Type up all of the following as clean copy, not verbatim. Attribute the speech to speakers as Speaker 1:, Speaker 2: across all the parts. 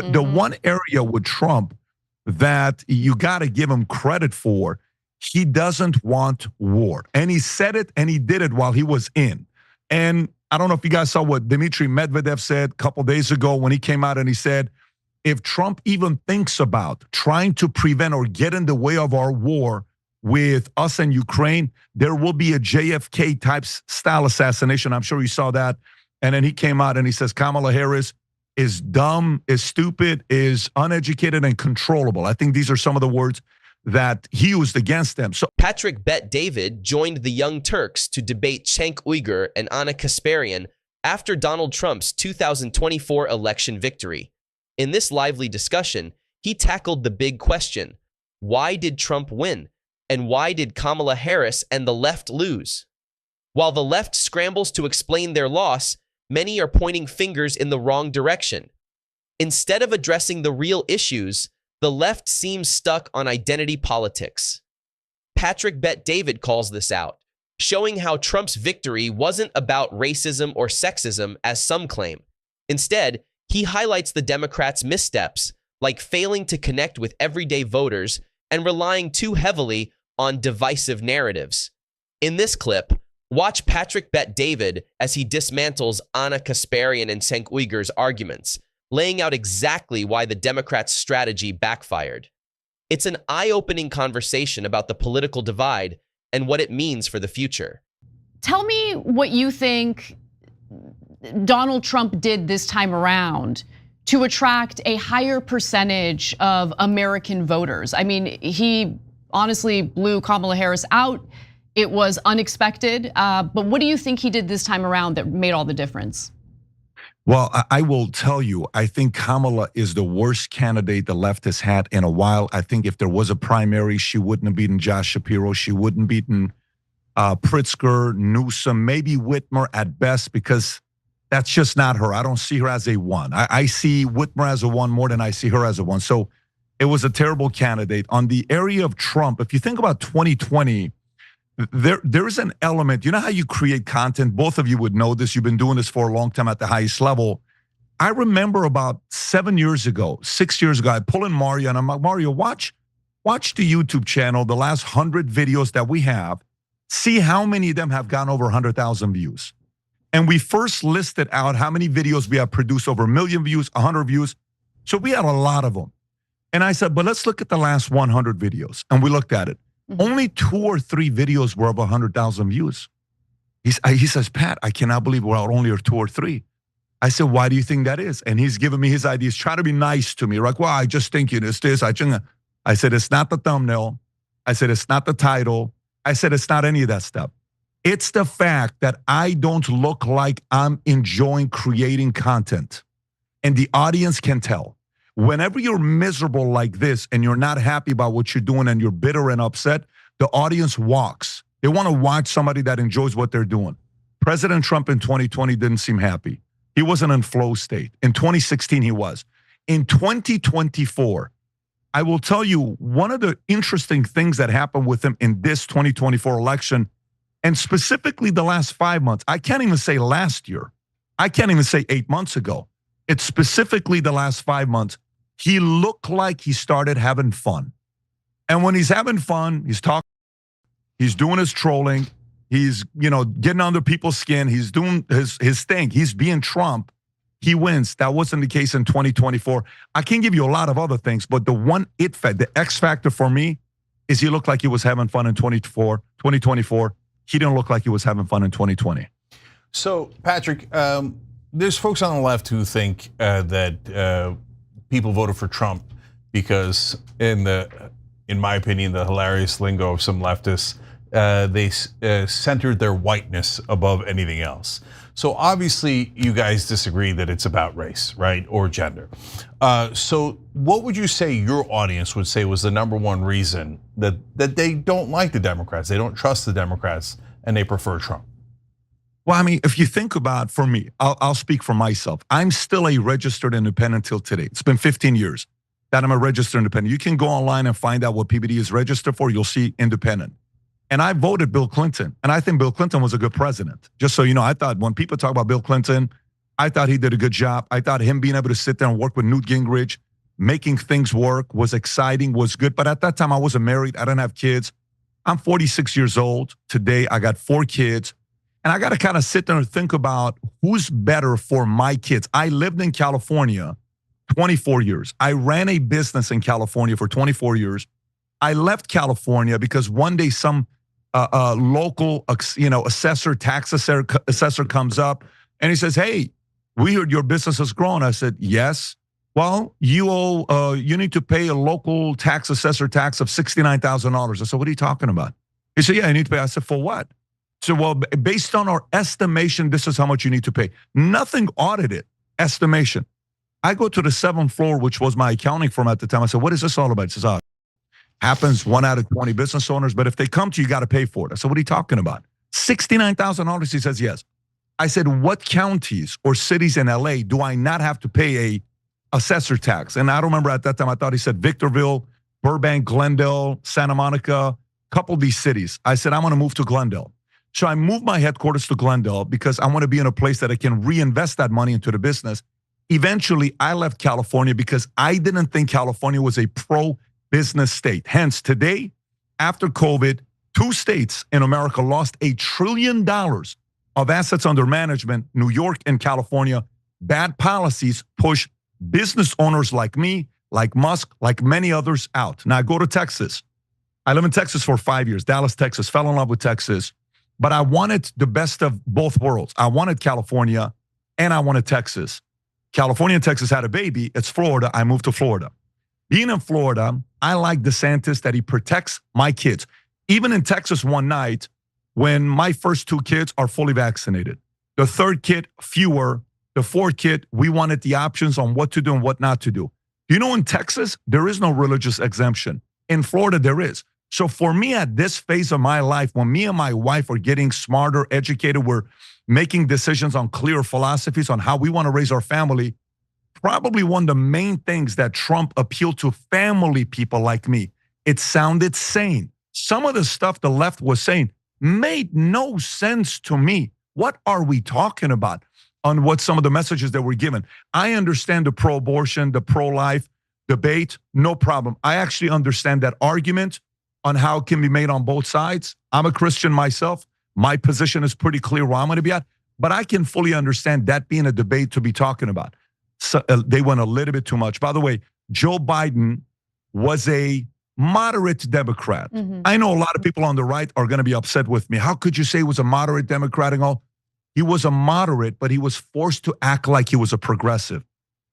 Speaker 1: The one area with Trump that you got to give him credit for, he doesn't want war. And he said it and he did it while he was in. And I don't know if you guys saw what Dmitry Medvedev said a couple days ago when he came out and he said, if Trump even thinks about trying to prevent or get in the way of our war with us and Ukraine, there will be a JFK type style assassination. I'm sure you saw that. And then he came out and he says Kamala Harris is dumb, is stupid, is uneducated and controllable. I think these are some of the words that he used against them. So
Speaker 2: Patrick Bet David joined the Young Turks to debate Cenk Uygur and Ana Kasparian after Donald Trump's 2024 election victory. In this lively discussion, he tackled the big question: why did Trump win? And why did Kamala Harris and the left lose? While the left scrambles to explain their loss, many are pointing fingers in the wrong direction. Instead of addressing the real issues, the left seems stuck on identity politics. Patrick Bet David calls this out, showing how Trump's victory wasn't about racism or sexism, as some claim. Instead, he highlights the Democrats' missteps, like failing to connect with everyday voters and relying too heavily on divisive narratives. In this clip, watch Patrick Bet David as he dismantles Ana Kasparian and Cenk Uygur's arguments, laying out exactly why the Democrats' strategy backfired. It's an eye-opening conversation about the political divide and what it means for the future.
Speaker 3: Tell me what you think Donald Trump did this time around to attract a higher percentage of American voters. I mean, he honestly blew Kamala Harris out. It was unexpected, but what do you think he did this time around that made all the difference?
Speaker 1: Well, I will tell you, I think Kamala is the worst candidate the left has had in a while. I think if there was a primary, she wouldn't have beaten Josh Shapiro. She wouldn't have beaten Pritzker, Newsom, maybe Whitmer at best, because that's just not her. I don't see her as a one. I see Whitmer as a one more than I see her as a one. So it was a terrible candidate. On the area of Trump, if you think about 2020, there is an element. You know how you create content? Both of you would know this. You've been doing this for a long time at the highest level. I remember about 6 years ago, I pull in Mario and I'm like, Mario, watch the YouTube channel, the last 100 videos that we have. See how many of them have gone over 100,000 views. And we first listed out how many videos we have produced over 1 million views, 100 views. So we had a lot of them. And I said, but let's look at the last 100 videos. And we looked at it. Only 2 or 3 videos were of 100,000 views. He says, Pat, I cannot believe we're only 2 or 3. I said, why do you think that is? And he's giving me his ideas, trying to be nice to me. Like, well, I just think it's this. I said, it's not the thumbnail. I said, it's not the title. I said, it's not any of that stuff. It's the fact that I don't look like I'm enjoying creating content. And the audience can tell. Whenever you're miserable like this and you're not happy about what you're doing and you're bitter and upset, the audience walks. They want to watch somebody that enjoys what they're doing. President Trump in 2020 didn't seem happy. He wasn't in flow state. In 2016, he was. In 2024, I will tell you one of the interesting things that happened with him in this 2024 election, and specifically the last 5 months. I can't even say last year. I can't even say 8 months ago. It's specifically the last 5 months. He looked like he started having fun. And when he's having fun, he's talking, he's doing his trolling, he's, getting under people's skin, he's doing his thing. He's being Trump. He wins. That wasn't the case in 2024. I can give you a lot of other things, but the X factor for me is he looked like he was having fun in 2024. He didn't look like he was having fun in 2020.
Speaker 4: So, Patrick, there's folks on the left who think that people voted for Trump because, in my opinion, the hilarious lingo of some leftists, they centered their whiteness above anything else. So obviously, you guys disagree that it's about race, right, or gender. So what would you say your audience would say was the #1 reason that they don't like the Democrats, they don't trust the Democrats, and they prefer Trump?
Speaker 1: Well, I mean, if you think about, for me, I'll speak for myself. I'm still a registered independent till today. It's been 15 years that I'm a registered independent. You can go online and find out what PBD is registered for. You'll see independent. And I voted Bill Clinton, and I think Bill Clinton was a good president. Just so you know, I thought when people talk about Bill Clinton, I thought he did a good job. I thought him being able to sit there and work with Newt Gingrich, making things work was exciting, was good. But at that time, I wasn't married. I didn't have kids. I'm 46 years old. Today, I got 4 kids. And I got to kind of sit there and think about who's better for my kids. I lived in California 24 years. I ran a business in California for 24 years. I left California because one day some local, assessor, tax assessor comes up and he says, "Hey, we heard your business has grown." I said, "Yes." "Well, you need to pay a local tax assessor tax of $69,000. I said, "What are you talking about?" He said, "Yeah, you need to pay." I said, "For what?" So, "Well, based on our estimation, this is how much you need to pay." Nothing audited, estimation. I go to the 7th floor, which was my accounting firm at the time. I said, "What is this all about?" He says, "Happens 1 out of 20 business owners, but if they come to you, you got to pay for it." I said, "What are you talking about?" $69,000. He says, "Yes." I said, "What counties or cities in LA do I not have to pay a assessor tax?" And I don't remember at that time, I thought he said Victorville, Burbank, Glendale, Santa Monica, a couple of these cities. I said, "I'm going to move to Glendale." So I moved my headquarters to Glendale because I want to be in a place that I can reinvest that money into the business. Eventually, I left California because I didn't think California was a pro-business state. Hence, today, after COVID, 2 states in America lost $1 trillion of assets under management. New York and California. Bad policies push business owners like me, like Musk, like many others out. Now I go to Texas. I live in Texas for 5 years, Dallas, Texas, fell in love with Texas. But I wanted the best of both worlds. I wanted California and I wanted Texas. California and Texas had a baby. It's Florida. I moved to Florida. Being in Florida, I like DeSantis that he protects my kids. Even in Texas one night, when my first 2 kids are fully vaccinated. The 3rd kid, fewer. The 4th kid, we wanted the options on what to do and what not to do. You know, in Texas, there is no religious exemption. In Florida, there is. So for me at this phase of my life, when me and my wife are getting smarter, educated, we're making decisions on clear philosophies on how we want to raise our family, probably one of the main things that Trump appealed to family people like me, it sounded sane. Some of the stuff the left was saying made no sense to me. What are we talking about on what some of the messages that were given? I understand the pro-abortion, the pro-life debate, no problem. I actually understand that argument on how it can be made on both sides. I'm a Christian myself. My position is pretty clear where I'm going to be at, but I can fully understand that being a debate to be talking about. So, they went a little bit too much. By the way, Joe Biden was a moderate Democrat. I know a lot of people on the right are going to be upset with me. How could you say he was a moderate Democrat and all? He was a moderate, but he was forced to act like he was a progressive.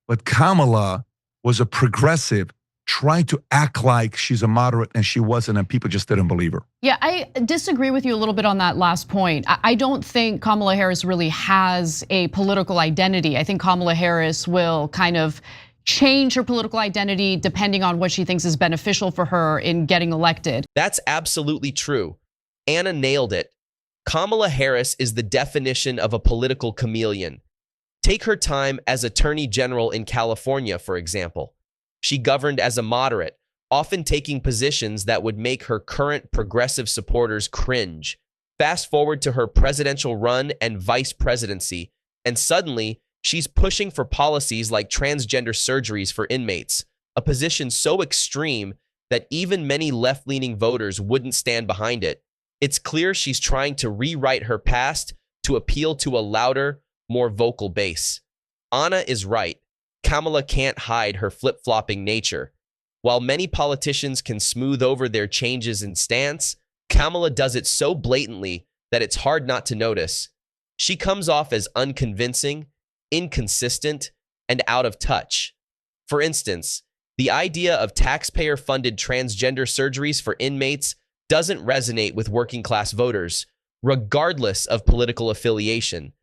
Speaker 1: But Kamala was a progressive, trying to act like she's a moderate, and she wasn't, and people just didn't believe her.
Speaker 3: Yeah, I disagree with you a little bit on that last point. I don't think Kamala Harris really has a political identity. I think Kamala Harris will kind of change her political identity depending on what she thinks is beneficial for her in getting elected.
Speaker 2: That's absolutely true. Anna nailed it. Kamala Harris is the definition of a political chameleon. Take her time as Attorney General in California, for example. She governed as a moderate, often taking positions that would make her current progressive supporters cringe. Fast forward to her presidential run and vice presidency, and suddenly she's pushing for policies like transgender surgeries for inmates, a position so extreme that even many left-leaning voters wouldn't stand behind it. It's clear she's trying to rewrite her past to appeal to a louder, more vocal base. Anna is right. Kamala can't hide her flip-flopping nature. While many politicians can smooth over their changes in stance, Kamala does it so blatantly that it's hard not to notice. She comes off as unconvincing, inconsistent, and out of touch. For instance, the idea of taxpayer-funded transgender surgeries for inmates doesn't resonate with working-class voters, regardless of political affiliation.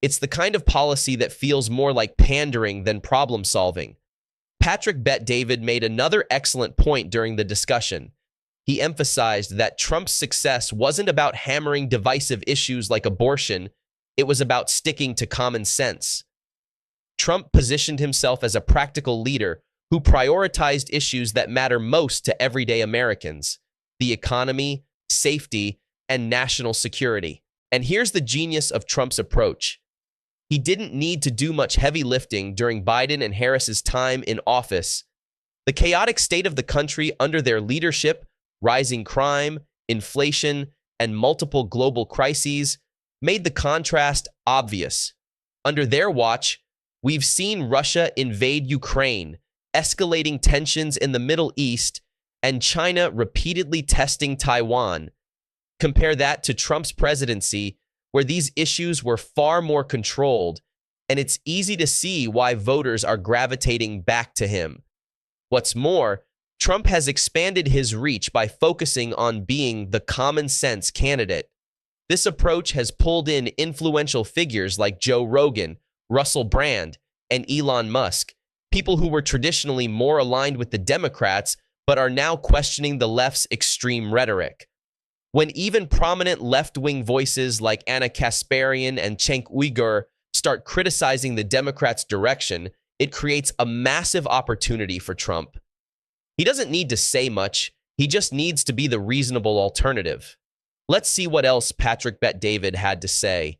Speaker 2: It's the kind of policy that feels more like pandering than problem-solving. Patrick Bet-David made another excellent point during the discussion. He emphasized that Trump's success wasn't about hammering divisive issues like abortion, it was about sticking to common sense. Trump positioned himself as a practical leader who prioritized issues that matter most to everyday Americans: the economy, safety, and national security. And here's the genius of Trump's approach. He didn't need to do much heavy lifting during Biden and Harris's time in office. The chaotic state of the country under their leadership, rising crime, inflation, and multiple global crises made the contrast obvious. Under their watch, we've seen Russia invade Ukraine, escalating tensions in the Middle East, and China repeatedly testing Taiwan. Compare that to Trump's presidency, where these issues were far more controlled, and it's easy to see why voters are gravitating back to him. What's more, Trump has expanded his reach by focusing on being the common sense candidate. This approach has pulled in influential figures like Joe Rogan, Russell Brand, and Elon Musk, people who were traditionally more aligned with the Democrats but are now questioning the left's extreme rhetoric. When even prominent left-wing voices like Ana Kasparian and Cenk Uygur start criticizing the Democrats' direction, it creates a massive opportunity for Trump. He doesn't need to say much, he just needs to be the reasonable alternative. Let's see what else Patrick Bet-David had to say.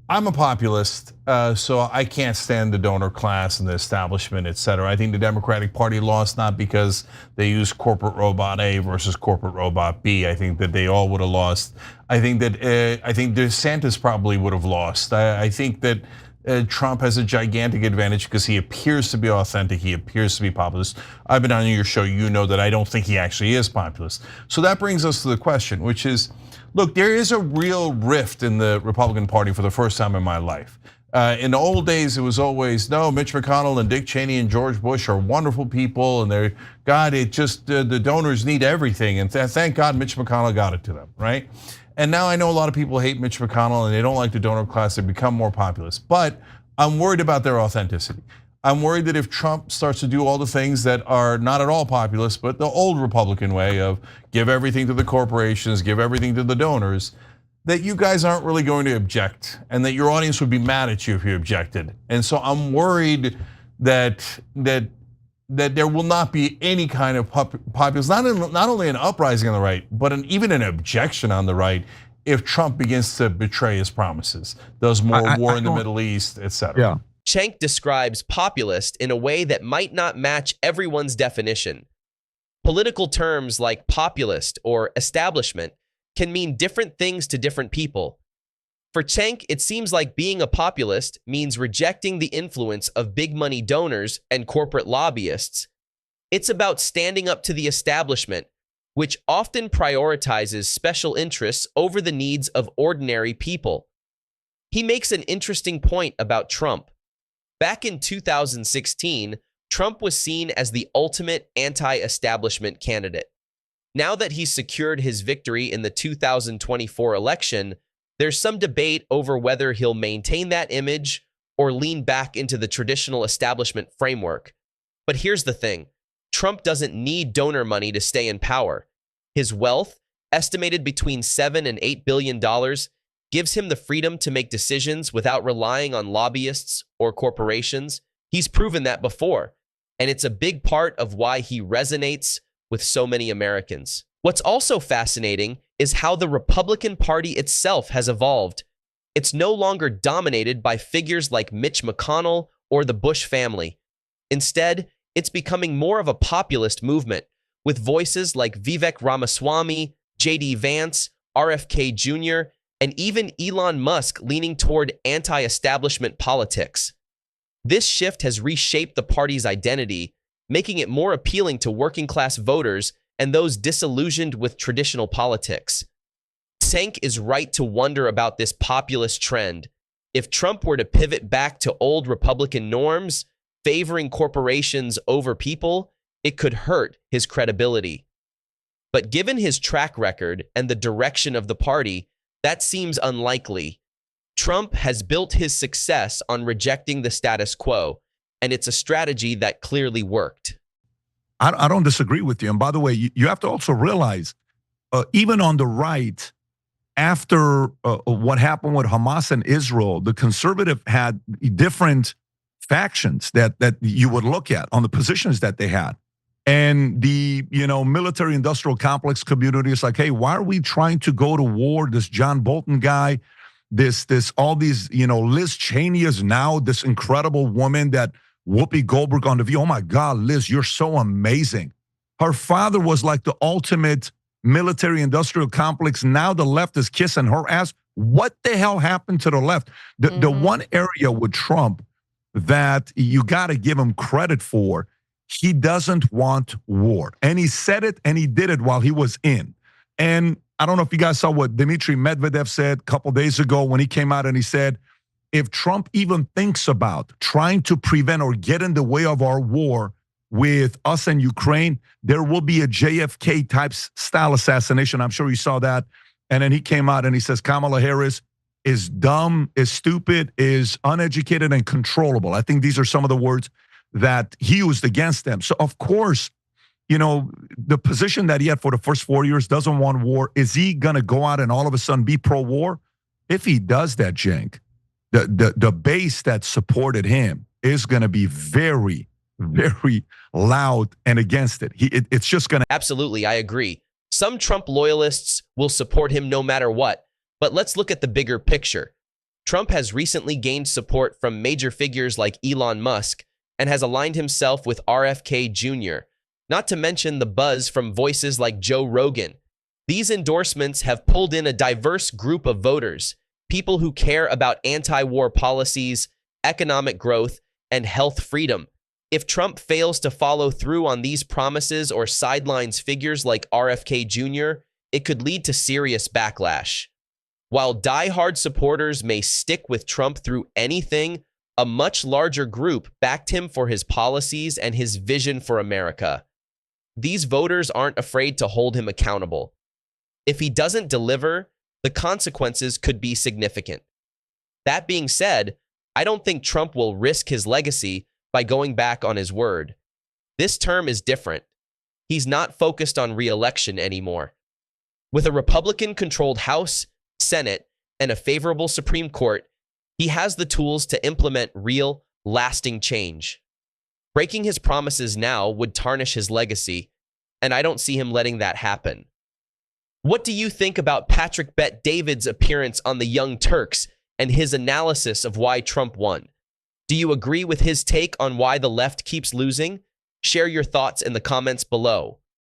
Speaker 4: I'm a populist, so I can't stand the donor class and the establishment, et cetera. I think the Democratic Party lost not because they used corporate robot A versus corporate robot B. I think that they all would have lost. I think DeSantis probably would have lost. I think that Trump has a gigantic advantage because he appears to be authentic. He appears to be populist. I've been on your show. You know that I don't think he actually is populist. So that brings us to the question, which is, look, there is a real rift in the Republican Party for the first time in my life. In the old days, it was always, no, Mitch McConnell and Dick Cheney and George Bush are wonderful people, and the donors need everything, and thank God Mitch McConnell got it to them, right? And now I know a lot of people hate Mitch McConnell and they don't like the donor class, they become more populist. But I'm worried about their authenticity. I'm worried that if Trump starts to do all the things that are not at all populist, but the old Republican way of give everything to the corporations, give everything to the donors, that you guys aren't really going to object and that your audience would be mad at you if you objected. And so I'm worried that there will not be any kind of populist, not only an uprising on the right, but even an objection on the right if Trump begins to betray his promises, does more war in the Middle East, et cetera.
Speaker 1: Yeah.
Speaker 2: Cenk describes populist in a way that might not match everyone's definition. Political terms like populist or establishment can mean different things to different people. For Cenk, it seems like being a populist means rejecting the influence of big money donors and corporate lobbyists. It's about standing up to the establishment, which often prioritizes special interests over the needs of ordinary people. He makes an interesting point about Trump. Back in 2016, Trump was seen as the ultimate anti-establishment candidate. Now that he's secured his victory in the 2024 election, there's some debate over whether he'll maintain that image or lean back into the traditional establishment framework. But here's the thing. Trump doesn't need donor money to stay in power. His wealth, estimated between $7 and $8 billion, gives him the freedom to make decisions without relying on lobbyists or corporations. He's proven that before, and it's a big part of why he resonates with so many Americans. What's also fascinating is how the Republican Party itself has evolved. It's no longer dominated by figures like Mitch McConnell or the Bush family. Instead, it's becoming more of a populist movement, with voices like Vivek Ramaswamy, J.D. Vance, RFK Jr., and even Elon Musk leaning toward anti-establishment politics. This shift has reshaped the party's identity, making it more appealing to working-class voters and those disillusioned with traditional politics. Cenk is right to wonder about this populist trend. If Trump were to pivot back to old Republican norms, favoring corporations over people, it could hurt his credibility. But given his track record and the direction of the party, that seems unlikely. Trump has built his success on rejecting the status quo, and it's a strategy that clearly worked.
Speaker 1: I don't disagree with you. And by the way, you have to also realize, even on the right, after what happened with Hamas and Israel, the conservative had different factions that you would look at on the positions that they had. And the military industrial complex community is like, hey, why are we trying to go to war? This John Bolton guy, all these, Liz Cheney is now this incredible woman that Whoopi Goldberg on The View. Oh my God, Liz, you're so amazing. Her father was like the ultimate military industrial complex. Now the left is kissing her ass. What the hell happened to the left? The one area with Trump that you got to give him credit for, he doesn't want war. And he said it and he did it while he was in. And I don't know if you guys saw what Dmitry Medvedev said a couple days ago when he came out and he said, if Trump even thinks about trying to prevent or get in the way of our war with us and Ukraine, there will be a JFK type style assassination. I'm sure you saw that. And then he came out and he says Kamala Harris is dumb, is stupid, is uneducated and controllable. I think these are some of the words that he used against them. So of course, the position that he had for the first 4 years, doesn't want war. Is he gonna go out and all of a sudden be pro-war? If he does that, Cenk, the base that supported him is gonna be very, very loud and against it. It's just gonna.
Speaker 2: Absolutely, I agree. Some Trump loyalists will support him no matter what. But let's look at the bigger picture. Trump has recently gained support from major figures like Elon Musk and has aligned himself with RFK Jr., not to mention the buzz from voices like Joe Rogan. These endorsements have pulled in a diverse group of voters, people who care about anti-war policies, economic growth, and health freedom. If Trump fails to follow through on these promises or sidelines figures like RFK Jr., it could lead to serious backlash. While die-hard supporters may stick with Trump through anything, a much larger group backed him for his policies and his vision for America. These voters aren't afraid to hold him accountable. If he doesn't deliver, the consequences could be significant. That being said, I don't think Trump will risk his legacy by going back on his word. This term is different. He's not focused on re-election anymore. With a Republican-controlled House, Senate, and a favorable Supreme Court, he has the tools to implement real, lasting change. Breaking his promises now would tarnish his legacy, and I don't see him letting that happen. What do you think about Patrick Bet-David's appearance on the Young Turks and his analysis of why Trump won? Do you agree with his take on why the left keeps losing? Share your thoughts in the comments below.